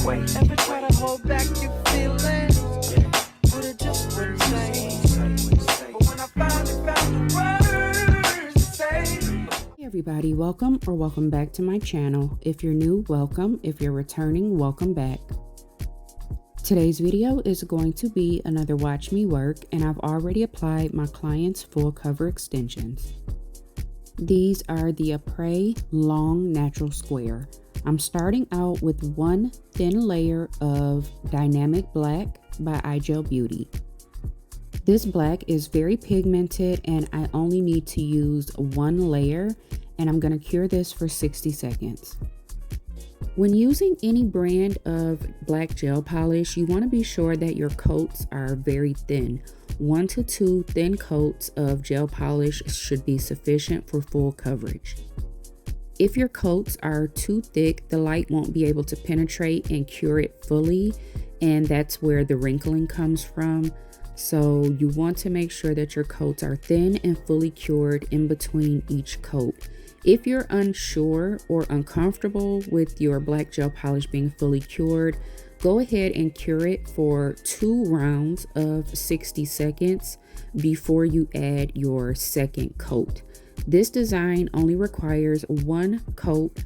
wait. Ever try to hold back your feelings? But it just wouldn't say. But when I finally found the words to say. Hey everybody, welcome back to my channel. If you're new, welcome. If you're returning, welcome back. Today's video is going to be another watch me work, and I've already applied my client's full cover extensions. These are the Spray Long Natural Square. I'm starting out with one thin layer of Dynamic Black by iGel Beauty. This black is very pigmented and I only need to use one layer, and I'm going to cure this for 60 seconds. When using any brand of black gel polish, you want to be sure that your coats are very thin. 1 to 2 thin coats of gel polish should be sufficient for full coverage. If your coats are too thick, the light won't be able to penetrate and cure it fully, and that's where the wrinkling comes from. So you want to make sure that your coats are thin and fully cured in between each coat. If you're unsure or uncomfortable with your black gel polish being fully cured, go ahead and cure it for 2 rounds of 60 seconds before you add your second coat. This design only requires 1 coat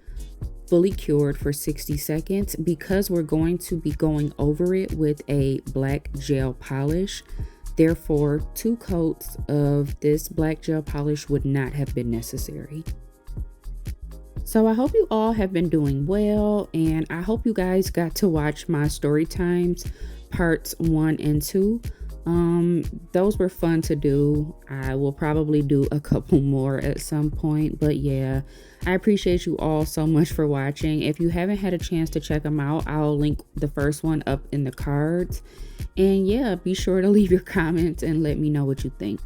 fully cured for 60 seconds because we're going to be going over it with a black gel polish. Therefore, 2 coats of this black gel polish would not have been necessary. So I hope you all have been doing well, and I hope you guys got to watch my story times parts 1 and 2. Those were fun to do. I will probably do a couple more at some point, but yeah, I appreciate you all so much for watching. If you haven't had a chance to check them out, I'll link the first one up in the cards. And yeah, be sure to leave your comments and let me know what you think.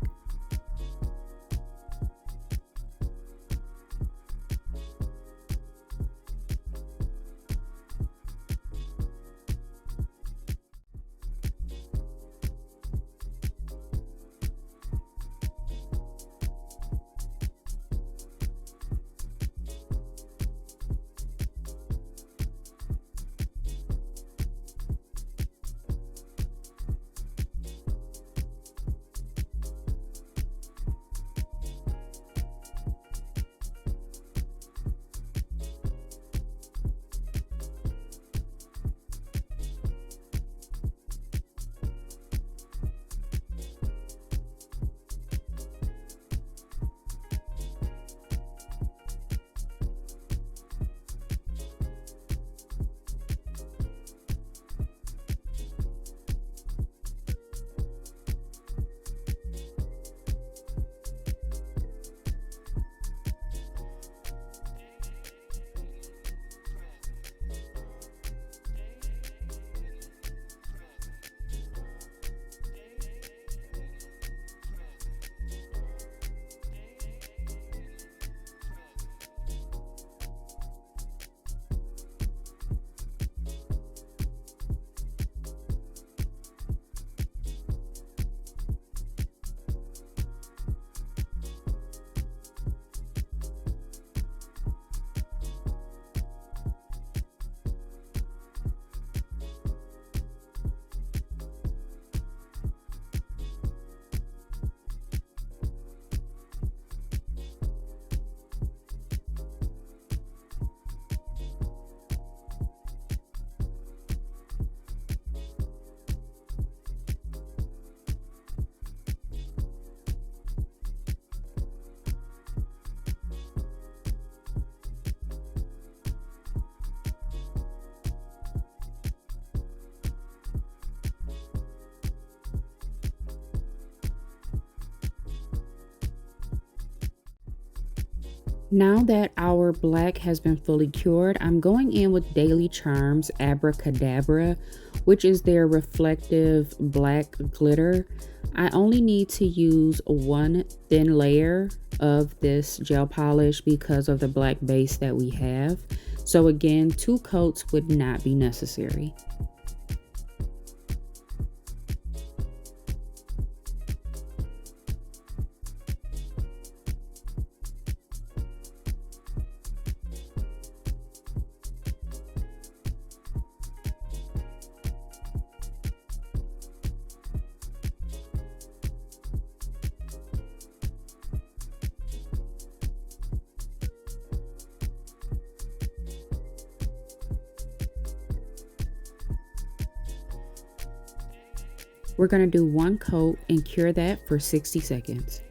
Now that our black has been fully cured, I'm going in with Daily Charms Abracadabra, which is their reflective black glitter. I only need to use 1 thin layer of this gel polish because of the black base that we have. So again, 2 coats would not be necessary. We're going to do one coat and cure that for 60 seconds.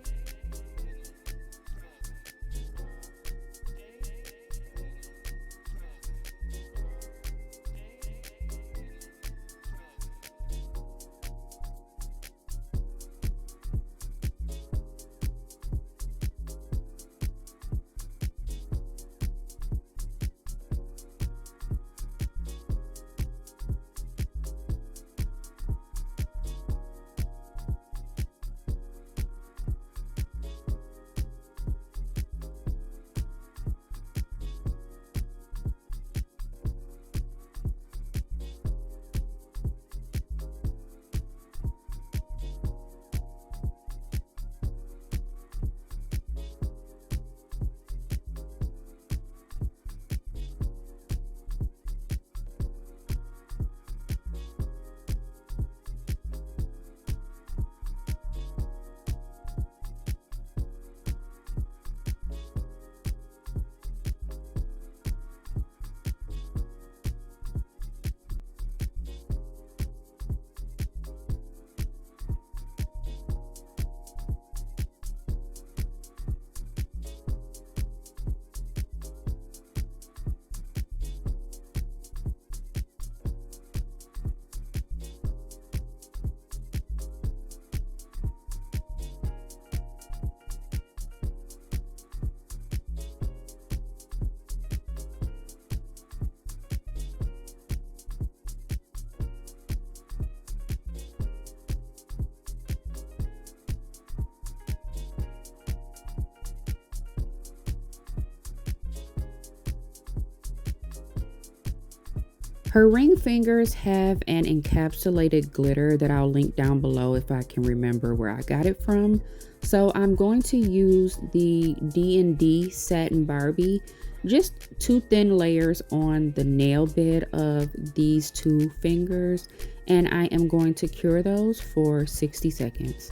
Her ring fingers have an encapsulated glitter that I'll link down below if I can remember where I got it from. So I'm going to use the D&D Satin Barbie, just 2 thin layers on the nail bed of these 2 fingers, and I am going to cure those for 60 seconds.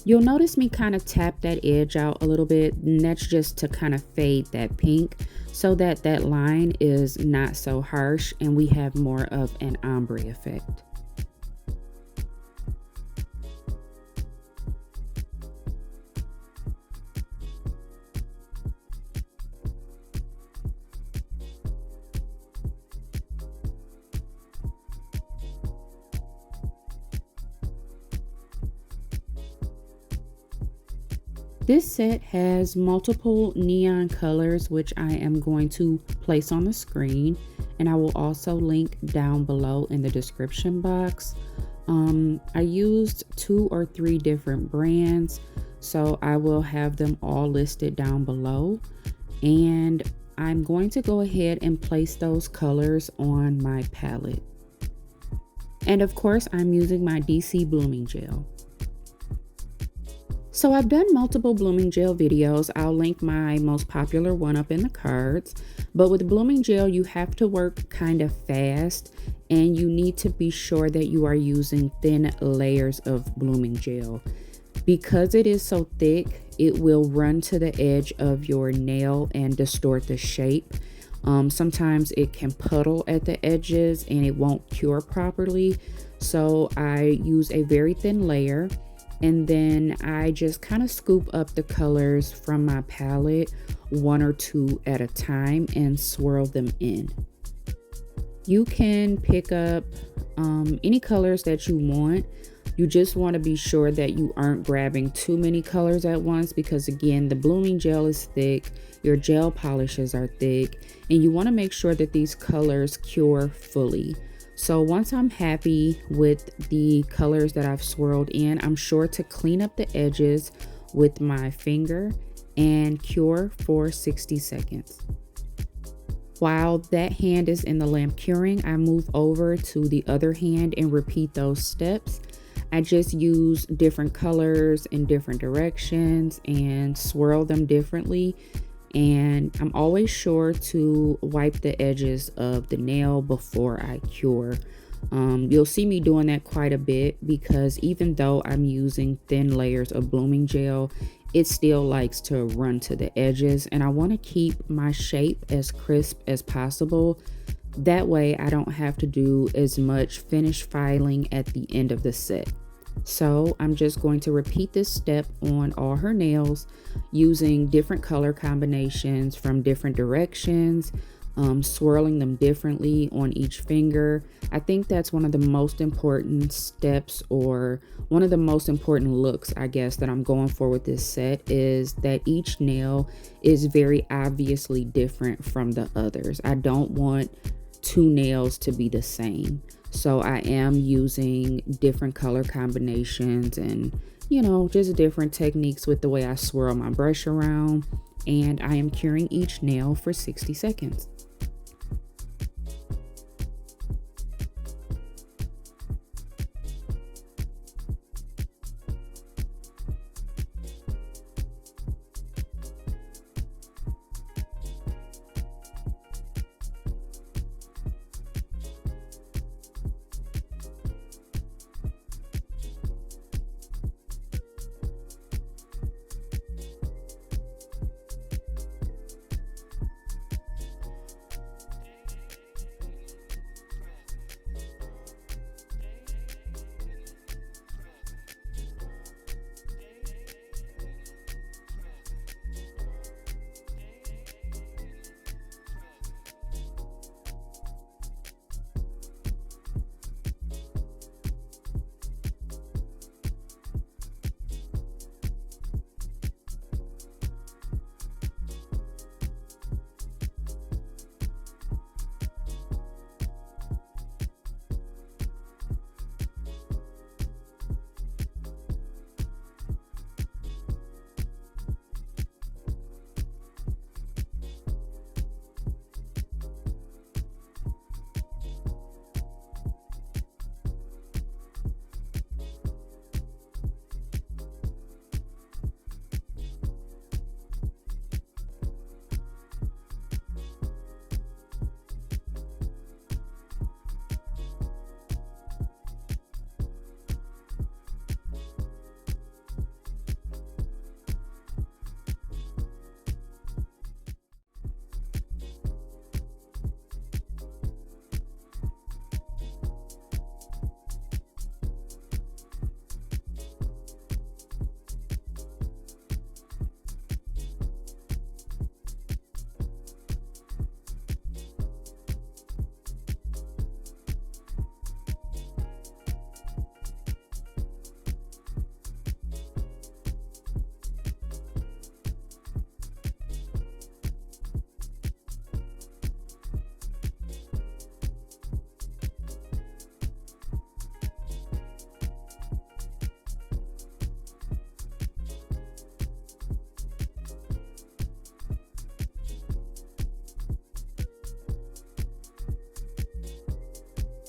You'll notice me kind of tap that edge out a little bit, and that's just to kind of fade that pink so that that line is not so harsh and we have more of an ombre effect. This set has multiple neon colors, which I am going to place on the screen, and I will also link down below in the description box. I used 2 or 3 different brands, so I will have them all listed down below, and I'm going to go ahead and place those colors on my palette. And of course, I'm using my DC Blooming Gel. So I've done multiple blooming gel videos. I'll link my most popular one up in the cards. But with blooming gel, you have to work kind of fast, and you need to be sure that you are using thin layers of blooming gel. Because it is so thick, it will run to the edge of your nail and distort the shape. Sometimes it can puddle at the edges and it won't cure properly. So I use a very thin layer. And then I just kind of scoop up the colors from my palette 1 or 2 at a time and swirl them in. You can pick up any colors that you want. You just want to be sure that you aren't grabbing too many colors at once, because again, the blooming gel is thick, your gel polishes are thick, and you want to make sure that these colors cure fully. So once I'm happy with the colors that I've swirled in, I'm sure to clean up the edges with my finger and cure for 60 seconds. While that hand is in the lamp curing, I move over to the other hand and repeat those steps. I just use different colors in different directions and swirl them differently. And I'm always sure to wipe the edges of the nail before I cure. You'll see me doing that quite a bit, because even though I'm using thin layers of blooming gel, it still likes to run to the edges, and I want to keep my shape as crisp as possible. That way I don't have to do as much finish filing at the end of the set. So I'm just going to repeat this step on all her nails using different color combinations from different directions, swirling them differently on each finger. I think that's one of the most important steps, or one of the most important looks, I guess, that I'm going for with this set, is that each nail is very obviously different from the others. I don't want two nails to be the same. So I am using different color combinations and, just different techniques with the way I swirl my brush around. And I am curing each nail for 60 seconds.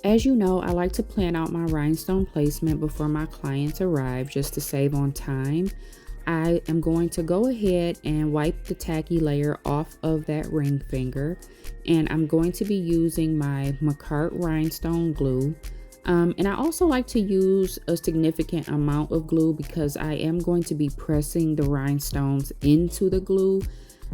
As you know, I like to plan out my rhinestone placement before my clients arrive just to save on time. I am going to go ahead and wipe the tacky layer off of that ring finger, and I'm going to be using my McCart rhinestone glue. And I also like to use a significant amount of glue because I am going to be pressing the rhinestones into the glue.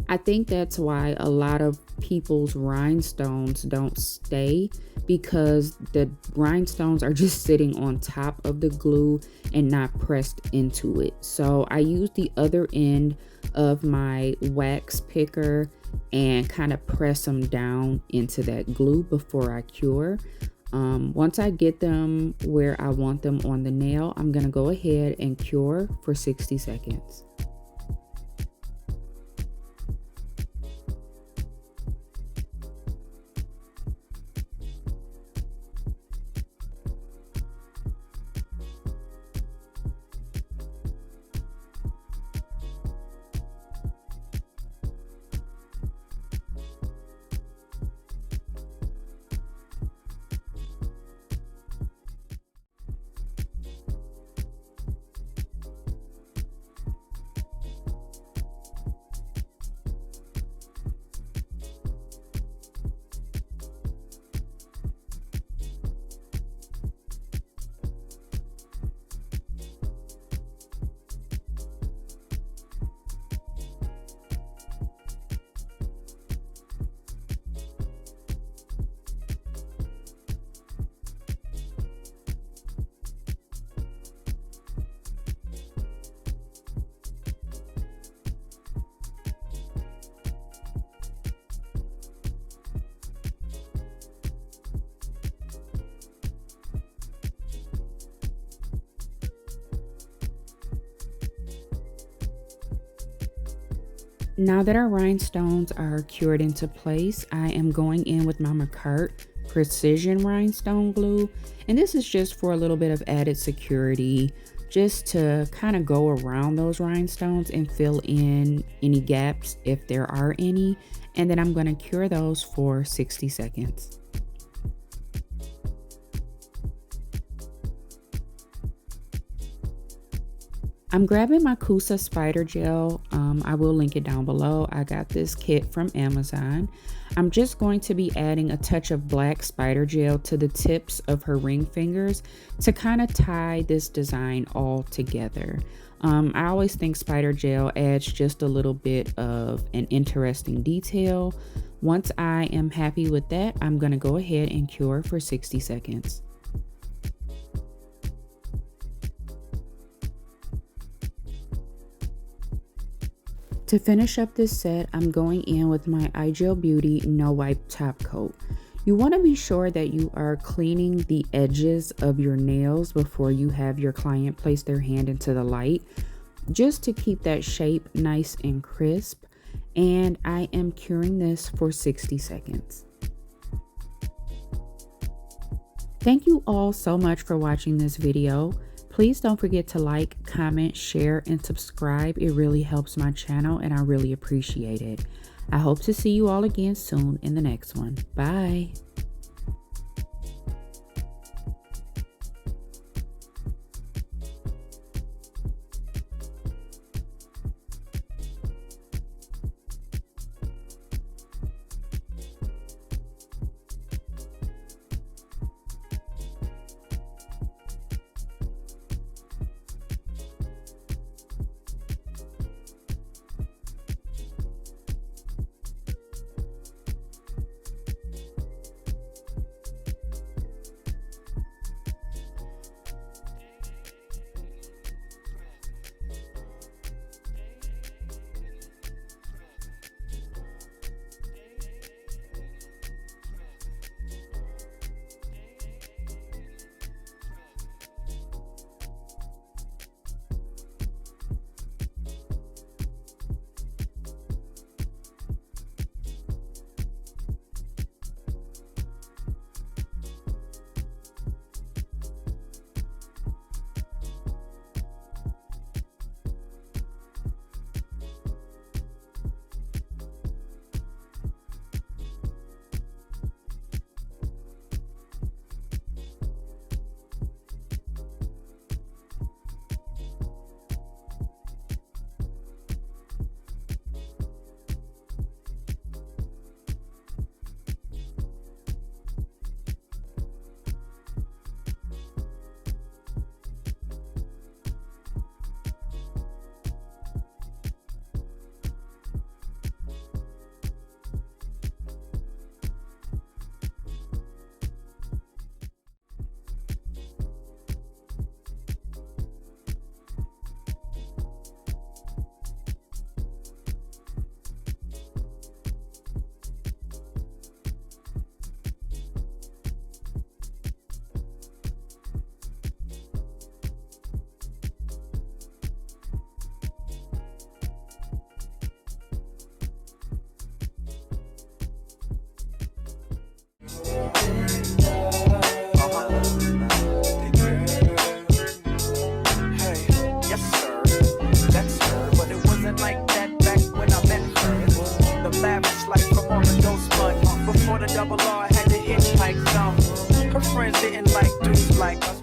I think that's why a lot of people's rhinestones don't stay, because the rhinestones are just sitting on top of the glue and not pressed into it. So I use the other end of my wax picker and kind of press them down into that glue before I cure. Once I get them where I want them on the nail, I'm gonna go ahead and cure for 60 seconds. Now that our rhinestones are cured into place, I am going in with my McCart Precision Rhinestone Glue. And this is just for a little bit of added security, just to kind of go around those rhinestones and fill in any gaps if there are any. And then I'm going to cure those for 60 seconds. I'm grabbing my Kalisa spider gel. I will link it down below. I got this kit from Amazon. I'm just going to be adding a touch of black spider gel to the tips of her ring fingers to kind of tie this design all together. I always think spider gel adds just a little bit of an interesting detail. Once I am happy with that, I'm going to go ahead and cure for 60 seconds. To finish up this set, I'm going in with my iGel Beauty No Wipe Top Coat. You want to be sure that you are cleaning the edges of your nails before you have your client place their hand into the light, just to keep that shape nice and crisp. And I am curing this for 60 seconds. Thank you all so much for watching this video. Please don't forget to like, comment, share, and subscribe. It really helps my channel and I really appreciate it. I hope to see you all again soon in the next one. Bye. Double R had to hitchhike some. Her friends didn't like dudes like us.